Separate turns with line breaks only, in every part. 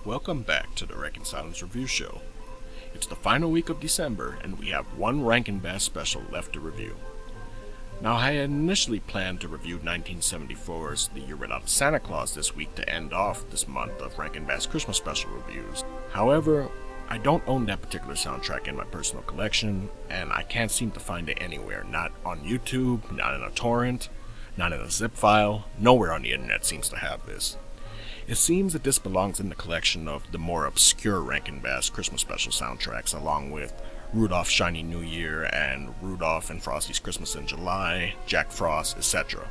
Welcome back to the Rankin Silence Review Show. It's the final week of December, and we have one Rankin Bass special left to review. Now, I had initially planned to review 1974's The Year Without a Santa Claus this week to end off this month of Rankin Bass Christmas special reviews. However, I don't own that particular soundtrack in my personal collection, and I can't seem to find it anywhere. Not on YouTube, not in a torrent, not in a zip file. Nowhere on the internet seems to have this. It seems that this belongs in the collection of the more obscure Rankin Bass Christmas special soundtracks, along with Rudolph's Shiny New Year and Rudolph and Frosty's Christmas in July, Jack Frost, etc.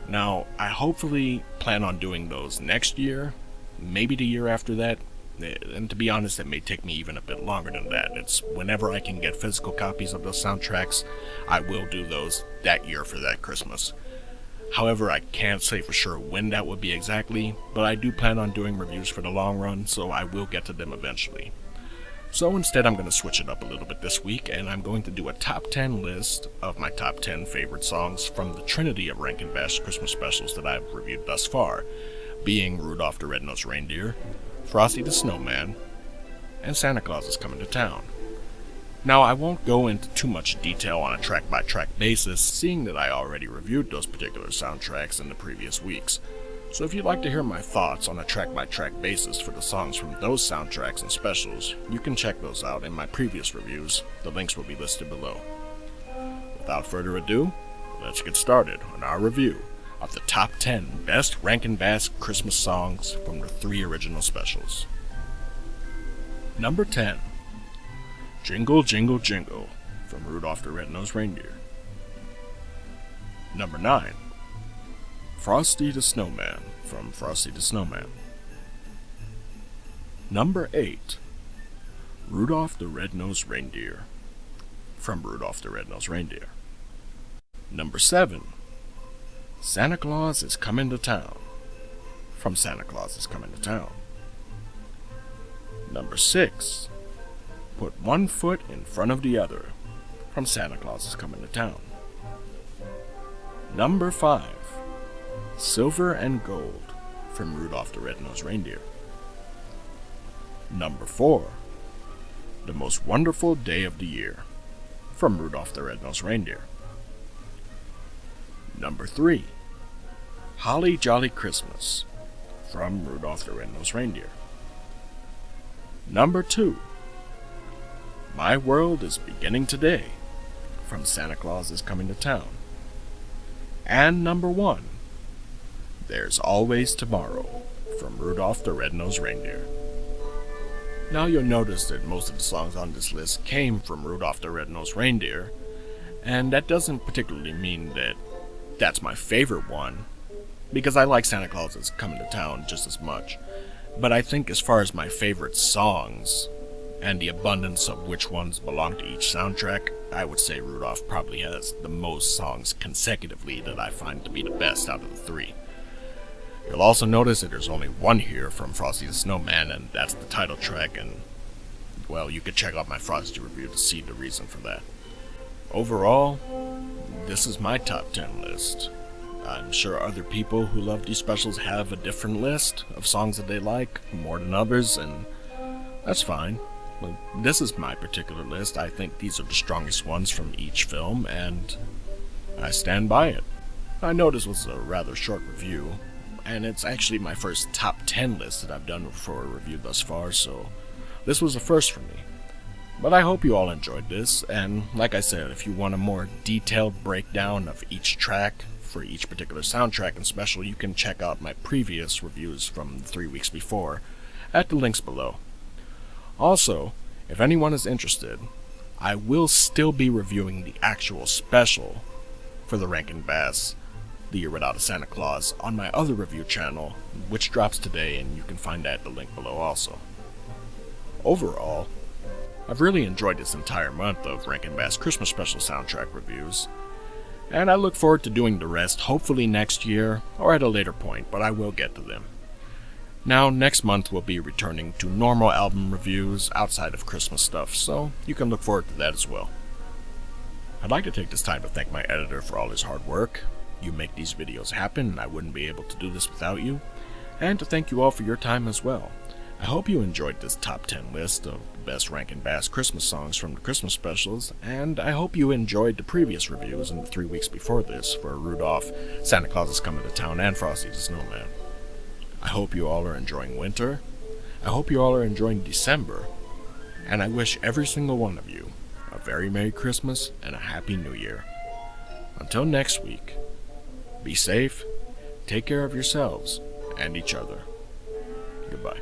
Now, I hopefully plan on doing those next year, maybe the year after that, and to be honest, it may take me even a bit longer than that. It's whenever I can get physical copies of those soundtracks, I will do those that year for that Christmas. However, I can't say for sure when that would be exactly, but I do plan on doing reviews for the long run, so I will get to them eventually. So instead, I'm going to switch it up a little bit this week, and I'm going to do a top 10 list of my top 10 favorite songs from the trinity of Rankin Bass Christmas specials that I've reviewed thus far, being Rudolph the Red-Nosed Reindeer, Frosty the Snowman, and Santa Claus is Coming to Town. Now, I won't go into too much detail on a track-by-track basis, seeing that I already reviewed those particular soundtracks in the previous weeks. So if you'd like to hear my thoughts on a track-by-track basis for the songs from those soundtracks and specials, you can check those out in my previous reviews. The links will be listed below. Without further ado, let's get started on our review of the top 10 best Rankin Bass Christmas songs from the 3 original specials. Number 10. Jingle, Jingle, Jingle, from Rudolph the Red-Nosed Reindeer. Number 9. Frosty the Snowman, from Frosty the Snowman. Number 8. Rudolph the Red-Nosed Reindeer, from Rudolph the Red-Nosed Reindeer. Number 7. Santa Claus is Coming to Town, from Santa Claus is Coming to Town. Number 6. Put One Foot in Front of the Other, from Santa Claus is Coming to Town. Number 5. Silver and Gold, from Rudolph the Red-Nosed Reindeer. Number 4. The Most Wonderful Day of the Year, from Rudolph the Red-Nosed Reindeer. Number 3. Holly Jolly Christmas, from Rudolph the Red-Nosed Reindeer. Number 2. My World is Beginning Today, from Santa Claus is Coming to Town. And number 1. There's Always Tomorrow, from Rudolph the Red-Nosed Reindeer. Now you'll notice that most of the songs on this list came from Rudolph the Red-Nosed Reindeer, and that doesn't particularly mean that that's my favorite one, because I like Santa Claus is Coming to Town just as much. But I think as far as my favorite songs, and the abundance of which ones belong to each soundtrack, I would say Rudolph probably has the most songs consecutively that I find to be the best out of the 3. You'll also notice that there's only one here from Frosty the Snowman, and that's the title track, and, well, you could check out my Frosty review to see the reason for that. Overall, this is my top 10 list. I'm sure other people who love these specials have a different list of songs that they like, more than others, and that's fine. But this is my particular list. I think these are the strongest ones from each film, and I stand by it. I know this was a rather short review, and it's actually my first top 10 list that I've done for a review thus far, so this was a first for me. But I hope you all enjoyed this, and like I said, if you want a more detailed breakdown of each track for each particular soundtrack and special, you can check out my previous reviews from 3 weeks before at the links below. Also, if anyone is interested, I will still be reviewing the actual special for the Rankin Bass The Year Without a Santa Claus on my other review channel, which drops today, and you can find that at the link below also. Overall, I've really enjoyed this entire month of Rankin Bass Christmas special soundtrack reviews, and I look forward to doing the rest hopefully next year or at a later point, but I will get to them. Now, next month we'll be returning to normal album reviews outside of Christmas stuff, so you can look forward to that as well. I'd like to take this time to thank my editor for all his hard work. You make these videos happen, and I wouldn't be able to do this without you. And to thank you all for your time as well. I hope you enjoyed this top 10 list of the best Rankin Bass Christmas songs from the Christmas specials, and I hope you enjoyed the previous reviews in the 3 weeks before this for Rudolph, Santa Claus is Coming to Town, and Frosty the Snowman. I hope you all are enjoying winter. I hope you all are enjoying December, and I wish every single one of you a very Merry Christmas and a Happy New Year. Until next week, be safe, take care of yourselves and each other. Goodbye.